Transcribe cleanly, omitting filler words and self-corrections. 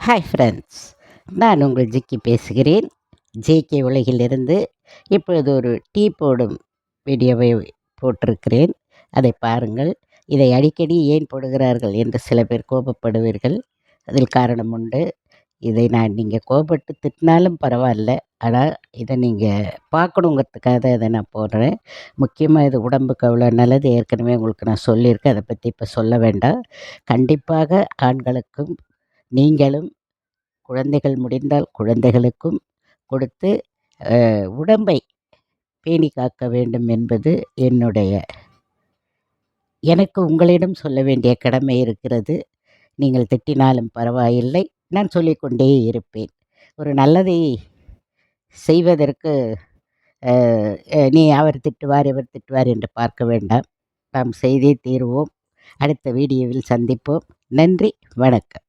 Hi friends, நான் உங்கள் ஜிக்கி பேசுகிறேன். ஜேகே உலகிலிருந்து. இப்பொழுது ஒரு டீ போடும் வீடியோவை போட்டிருக்கிறேன். அதை பாருங்கள். இதை அடிக்கடி ஏன் போடுகிறார்கள் என்று சில பேர் கோபப்படுவீர்கள். அதில் காரணம் உண்டு. இதை நீங்கள் கோபப்பட்டு திட்டினாலும் பரவாயில்ல. ஆனால் இதை நீங்கள் பார்க்கணுங்கிறதுக்காக தான் இதை நான் போடுறேன். முக்கியமாக இது உடம்புக்கு அவ்வளோ நல்லது. ஏற்கனவே உங்களுக்கு நான் சொல்லியிருக்கேன். அதை பற்றி இப்போ சொல்ல வேண்டாம். கண்டிப்பாக ஆண்களுக்கும் நீங்களும் குழந்தைகள் முடிந்தால் குழந்தைகளுக்கும் கொடுத்து உடம்பை பேணி காக்க வேண்டும் என்பது எனக்கு உங்களிடம் சொல்ல வேண்டிய கடமை இருக்கிறது. நீங்கள் திட்டினாலும் பரவாயில்லை, நான் சொல்லிக்கொண்டே இருப்பேன். ஒரு நல்லதை செய்வதற்கு நீ அவர் திட்டுவார் இவர் திட்டுவார் என்று பார்க்க வேண்டாம். நாம் செய்தே தீருவோம். அடுத்த வீடியோவில் சந்திப்போம். நன்றி, வணக்கம்.